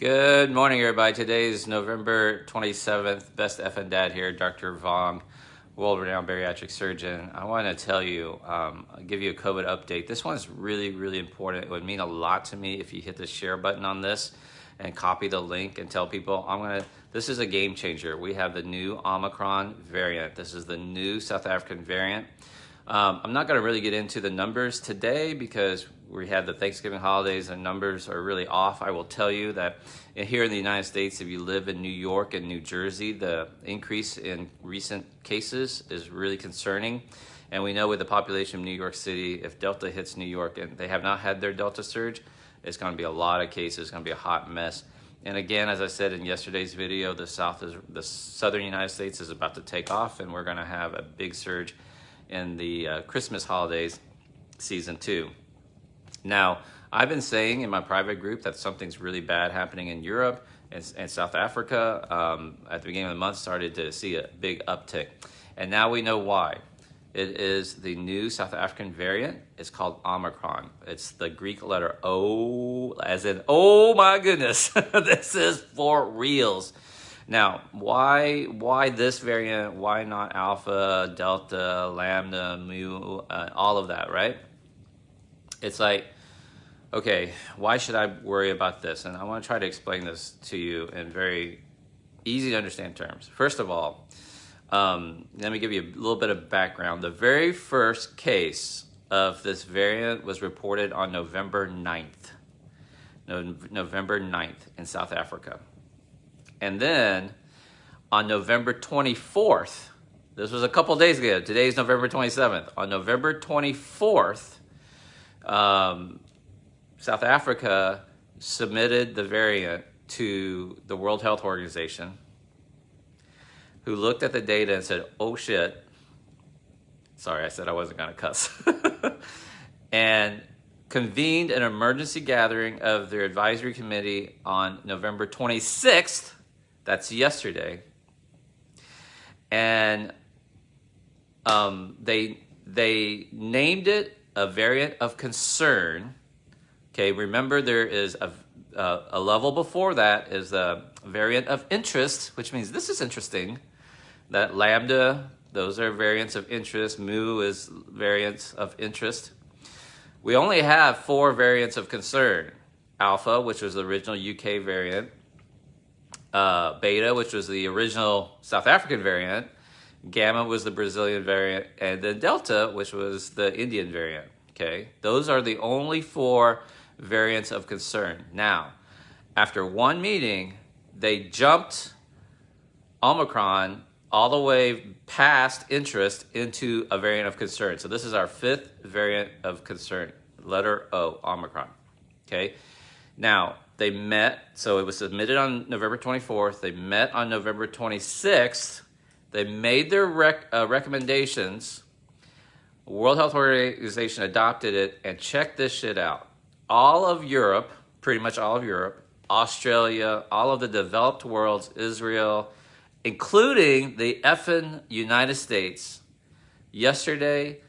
Good morning, everybody. Today is November 27th. Best effing dad here, Dr. Vuong, world-renowned bariatric surgeon. I want to tell you, give you a COVID update. This one's really important. It would mean a lot to me if you hit the share button on this and copy the link and tell people, this is a game changer. We have the new Omicron variant. This is the new South African variant. I'm not going to really get into the numbers today because we had the Thanksgiving holidays and numbers are really off. I will tell you that here in the United States, if you live in New York and New Jersey, the increase in recent cases is really concerning. And we know with the population of New York City, if Delta hits New York and they have not had their Delta surge, it's going to be a lot of cases. It's going to be a hot mess. And again, as I said in yesterday's video, the southern United States is about to take off and we're going to have a big surge in the Christmas holidays season 2. Now, I've been saying in my private group that something's really bad happening in Europe and South Africa. At the beginning of the month, started to see a big uptick. And now we know why. It is the new South African variant. It's called Omicron. It's the Greek letter O, as in, oh my goodness, this is for reals. Now, why this variant? Why not Alpha, Delta, Lambda, Mu, all of that, right? It's like, okay, why should I worry about this? And I want to try to explain this to you in very easy to understand terms. First of all, let me give you a little bit of background. The very first case of this variant was reported on November 9th. November 9th in South Africa. And then on November 24th, this was a couple days ago, today's November 27th. On November 24th, South Africa submitted the variant to the World Health Organization, who looked at the data and said, oh shit, sorry, I said I wasn't gonna cuss, and convened an emergency gathering of their advisory committee on November 26th, that's yesterday, and they named it a variant of concern. Okay, remember there is a level before that is a variant of interest, which means this is interesting. That Lambda, those are variants of interest. Mu is variants of interest. We only have 4 variants of concern. Alpha, which was the original UK variant. Beta, which was the original South African variant. Gamma was the Brazilian variant. And then Delta, which was the Indian variant. Okay, those are the only 4 variants of concern. Now, after one meeting, they jumped Omicron all the way past interest into a variant of concern. So this is our 5th variant of concern, letter O, Omicron. Okay, now they met, so it was submitted on November 24th. They met on November 26th. They made their recommendations. World Health Organization adopted it, and check this shit out. All of Europe, pretty much all of Europe, Australia, all of the developed worlds, Israel, including the effing United States, yesterday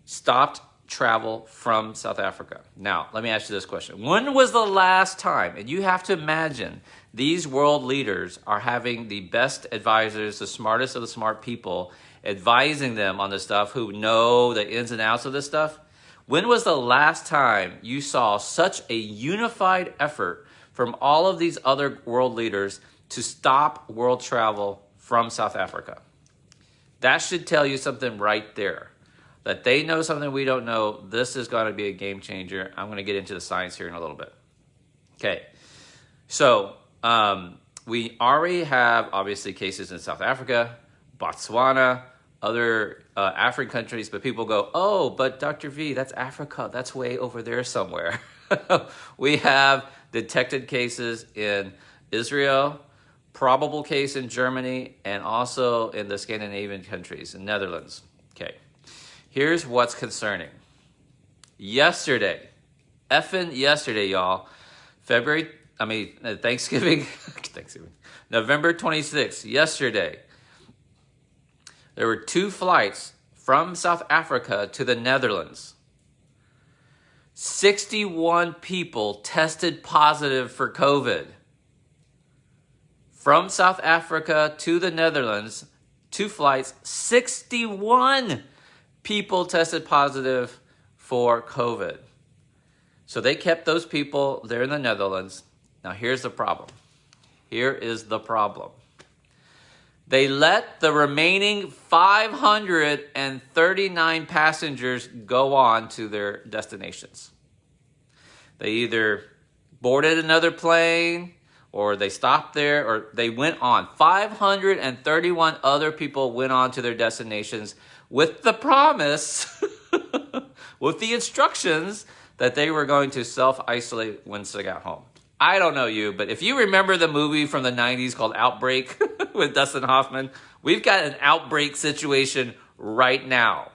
stopped travel from South Africa. Now, let me ask you this question. When was the last time, and you have to imagine, these world leaders are having the best advisors, the smartest of the smart people, advising them on this stuff, who know the ins and outs of this stuff. When was the last time you saw such a unified effort from all of these other world leaders to stop world travel from South Africa? That should tell you something right there. That they know something we don't know. This is going to be a game changer. I'm going to get into the science here in a little bit. Okay, so we already have, obviously, cases in South Africa, Botswana, other African countries, but people go, oh, but Dr. V, that's Africa. That's way over there somewhere. We have detected cases in Israel, probable case in Germany, and also in the Scandinavian countries, in Netherlands. Okay, here's what's concerning. Yesterday, effing yesterday, y'all, Thanksgiving, November 26th, yesterday, there were 2 flights from South Africa to the Netherlands. 61 people tested positive for COVID. from South Africa to the Netherlands, 2 flights, 61 people tested positive for COVID. So they kept those people there in the Netherlands. Now here's the problem. Here is the problem. They let the remaining 539 passengers go on to their destinations. They either boarded another plane, or they stopped there, or they went on. 531 other people went on to their destinations with the promise, with the instructions that they were going to self-isolate once they got home. I don't know you, but if you remember the movie from the 90s called Outbreak with Dustin Hoffman, we've got an outbreak situation right now,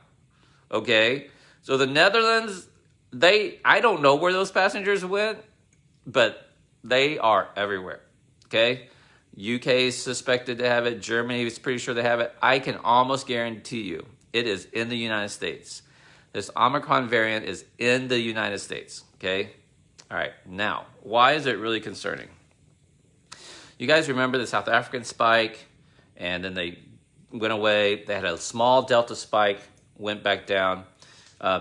okay? So the Netherlands, I don't know where those passengers went, but they are everywhere, okay? UK is suspected to have it. Germany is pretty sure they have it. I can almost guarantee you it is in the United States. This Omicron variant is in the United States, okay? All right, now, why is it really concerning? You guys remember the South African spike, and then they went away. They had a small Delta spike, went back down.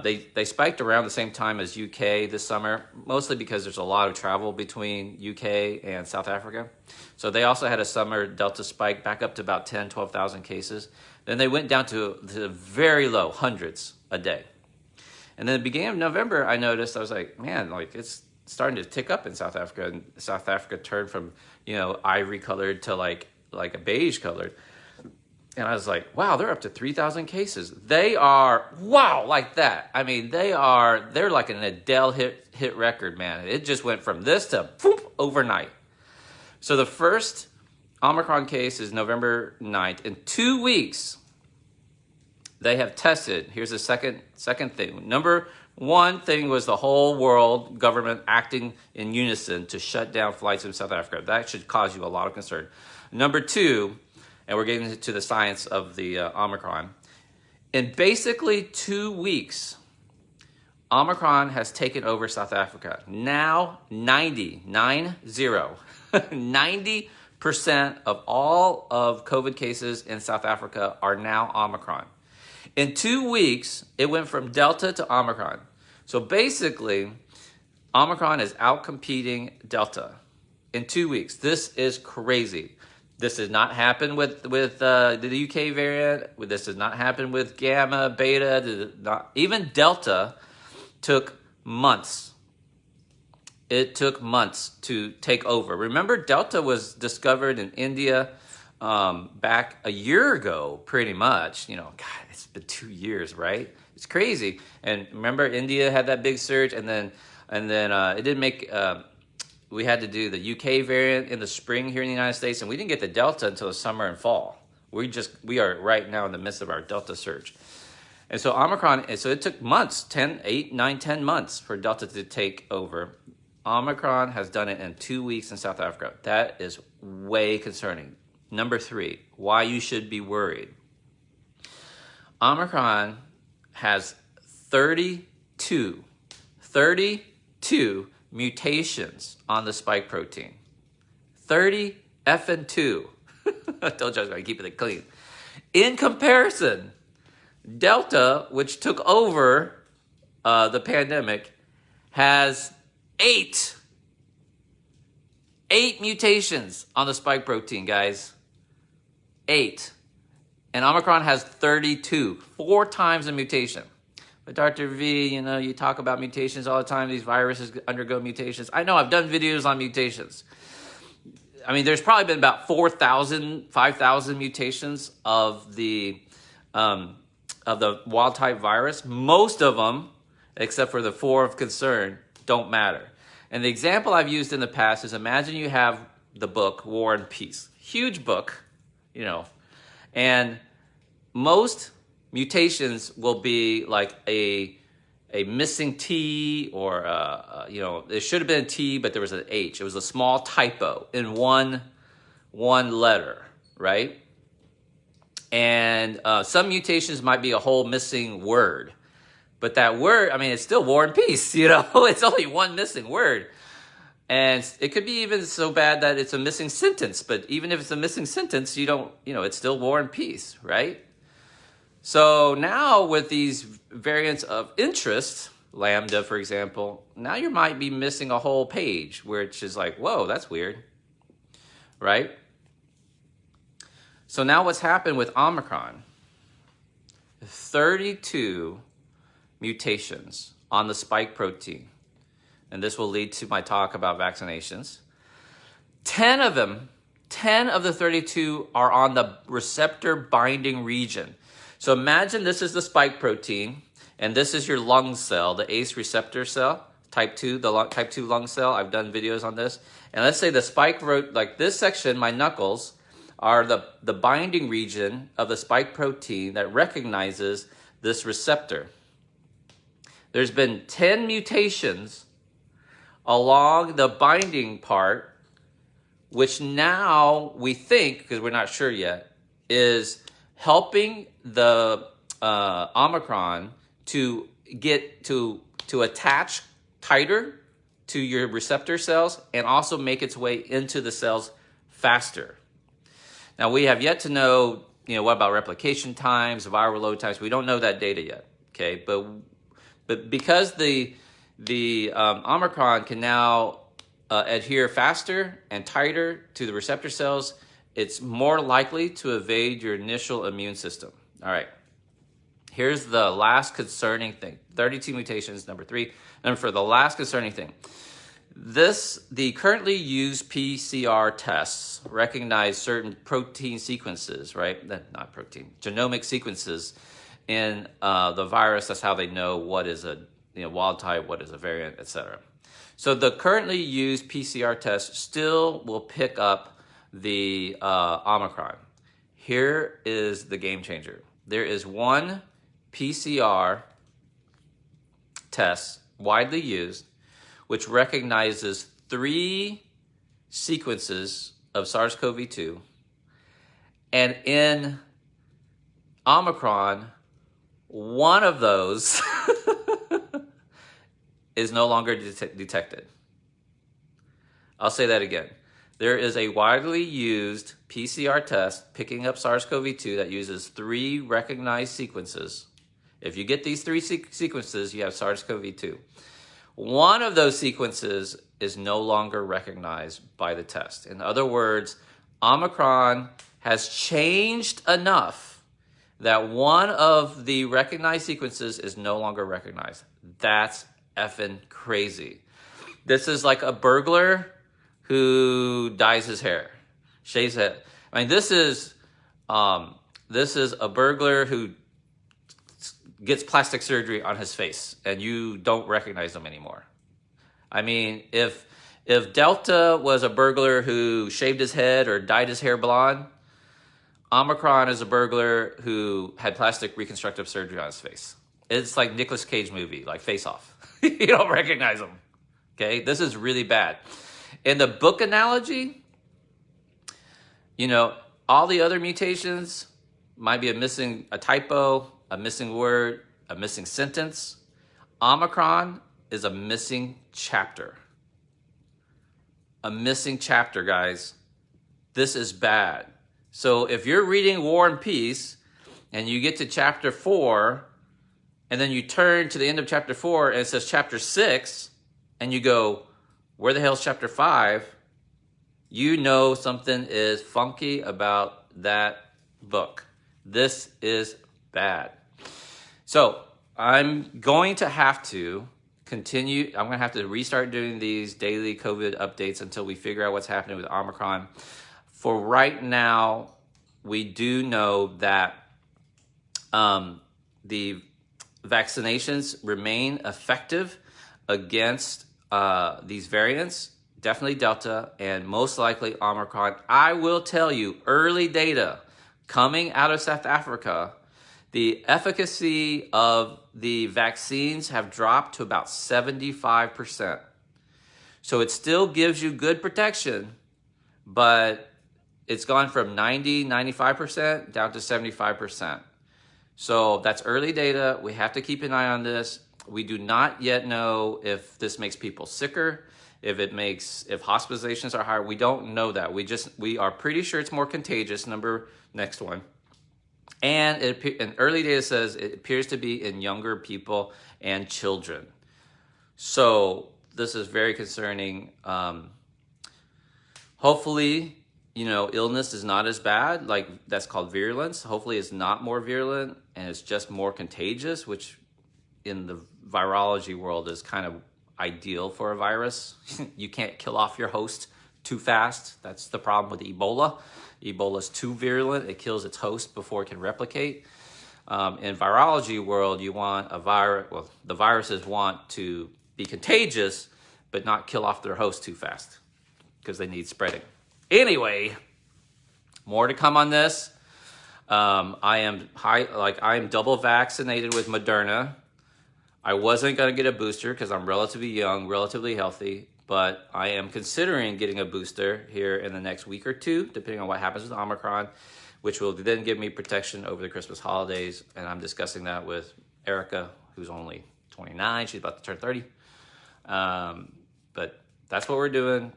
They spiked around the same time as UK this summer, mostly because there's a lot of travel between UK and South Africa. So they also had a summer Delta spike back up to about 10, 12,000 cases. Then they went down to very low, hundreds a day. And then at the beginning of November, I noticed, I was like, man, like it's starting to tick up in South Africa. And South Africa turned from, ivory colored to like a beige colored. And I was like, wow, they're up to 3,000 cases. They are, wow, like that. I mean, they're like an Adele hit record, man. It just went from this to poof, overnight. So the first Omicron case is November 9th. In 2 weeks, they have tested. Here's the second thing. Number one thing was the whole world government acting in unison to shut down flights in South Africa. That should cause you a lot of concern. Number two, and we're getting into the science of the Omicron. In basically 2 weeks, Omicron has taken over South Africa. Now, 90% of all of COVID cases in South Africa are now Omicron. In 2 weeks, it went from Delta to Omicron. So basically, Omicron is outcompeting Delta in 2 weeks. This is crazy. This did not happen with the UK variant. This did not happen with Gamma, Beta. Even Delta took months. It took months to take over. Remember, Delta was discovered in India back a year ago, pretty much. God, it's been 2 years, right? It's crazy. And remember, India had that big surge, and then it didn't make. We had to do the UK variant in the spring here in the United States, and we didn't get the Delta until the summer and fall. We are right now in the midst of our Delta surge. And so Omicron, so it took months, 10 months for Delta to take over. Omicron has done it in 2 weeks in South Africa. That is way concerning. Number three, why you should be worried. Omicron has 32 mutations on the spike protein. 30 effing 2. I told you I was going to keep it clean. In comparison, Delta, which took over the pandemic, has 8 mutations on the spike protein, guys. 8. And Omicron has 32, 4 times the mutation. But Dr. V, you talk about mutations all the time. These viruses undergo mutations. I know, I've done videos on mutations. I mean, there's probably been about 4,000, 5,000 mutations of the wild type virus. Most of them, except for the 4 of concern, don't matter. And the example I've used in the past is, imagine you have the book War and Peace. Huge book, and most mutations will be like a missing T, or there should have been a T, but there was an H. It was a small typo in one letter, right? And some mutations might be a whole missing word, but that word, I mean, it's still War and Peace. It's only one missing word. And it could be even so bad that it's a missing sentence. But even if it's a missing sentence, you don't, it's still War and Peace, right? So now with these variants of interest, Lambda, for example, now you might be missing a whole page, which is like, whoa, that's weird, right? So now what's happened with Omicron? 32 mutations on the spike protein. And this will lead to my talk about vaccinations. 10 of them, 10 of the 32 are on the receptor binding region. So imagine this is the spike protein, and this is your lung cell, the ACE receptor cell, type 2, type 2 lung cell. I've done videos on this. And let's say the spike, like this section, my knuckles, are the binding region of the spike protein that recognizes this receptor. There's been 10 mutations along the binding part, which now we think, because we're not sure yet, is helping the Omicron to get to attach tighter to your receptor cells and also make its way into the cells faster. Now, we have yet to know, what about replication times, viral load times? We don't know that data yet, okay? But because the Omicron can now adhere faster and tighter to the receptor cells, it's more likely to evade your initial immune system. All right. Here's the last concerning thing. 32 mutations, number 3. Number 4, the last concerning thing. The currently used PCR tests recognize certain protein sequences, right? Not protein, genomic sequences in the virus. That's how they know what is a wild type, what is a variant, etc. So the currently used PCR test still will pick up the Omicron. Here is the game changer. There is one PCR test widely used which recognizes 3 sequences of SARS CoV-2, and in Omicron, one of those is no longer detected. I'll say that again. There is a widely used PCR test picking up SARS CoV-2 that uses 3 recognized sequences. If you get these 3 sequences, you have SARS CoV-2. One of those sequences is no longer recognized by the test. In other words, Omicron has changed enough that one of the recognized sequences is no longer recognized. That's effing crazy. This is like a burglar who dyes his hair, shaves it. I mean, this is a burglar who gets plastic surgery on his face and you don't recognize him anymore. I mean, if Delta was a burglar who shaved his head or dyed his hair blonde, Omicron is a burglar who had plastic reconstructive surgery on his face. It's like Nicolas Cage movie, like Face Off. You don't recognize him. Okay, this is really bad. In the book analogy, all the other mutations might be a typo, a missing word, a missing sentence. Omicron is a missing chapter. A missing chapter, guys. This is bad. So if you're reading War and Peace and you get to chapter 4 and then you turn to the end of chapter 4 and it says chapter 6 and you go, where the hell's chapter 5? You know something is funky about that book. This is bad. So I'm going to have to continue. I'm going to have to restart doing these daily COVID updates until we figure out what's happening with Omicron. For right now, we do know that the vaccinations remain effective against these variants, definitely Delta, and most likely Omicron. I will tell you, early data coming out of South Africa, the efficacy of the vaccines have dropped to about 75%. So it still gives you good protection, but it's gone from 90, 95% down to 75%. So that's early data. We have to keep an eye on this. We do not yet know if this makes people sicker, if hospitalizations are higher. We don't know that. We are pretty sure it's more contagious. Next one. And early data says it appears to be in younger people and children. So this is very concerning. Hopefully, illness is not as bad. Like, that's called virulence. Hopefully it's not more virulent and it's just more contagious, which in the virology world is kind of ideal for a virus. You can't kill off your host too fast. That's the problem with Ebola. Ebola is too virulent. It kills its host before it can replicate. In virology world, you want the viruses want to be contagious, but not kill off their host too fast because they need spreading. Anyway, more to come on this. I am double vaccinated with Moderna. I wasn't going to get a booster because I'm relatively young, relatively healthy, but I am considering getting a booster here in the next week or two, depending on what happens with Omicron, which will then give me protection over the Christmas holidays. And I'm discussing that with Erica, who's only 29. She's about to turn 30. But that's what we're doing.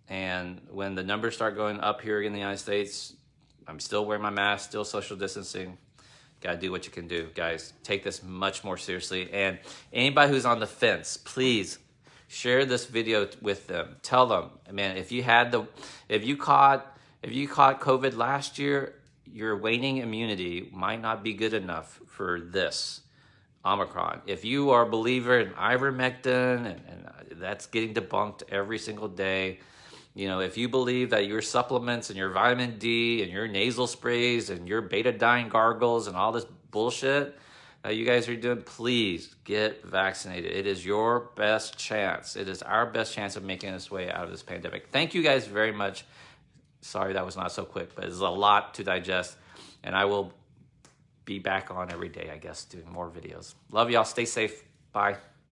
And when the numbers start going up here in the United States, I'm still wearing my mask, still social distancing. Got to do what you can do, guys. Take this much more seriously. And anybody who's on the fence, please share this video with them. Tell them, man, if you caught COVID last year, your waning immunity might not be good enough for this Omicron. If you are a believer in ivermectin, and that's getting debunked every single day, if you believe that your supplements and your vitamin D and your nasal sprays and your betadine gargles and all this bullshit that you guys are doing, please get vaccinated. It is your best chance. It is our best chance of making this way out of this pandemic. Thank you guys very much. Sorry that was not so quick, but it's a lot to digest. And I will be back on every day, I guess, doing more videos. Love y'all. Stay safe. Bye.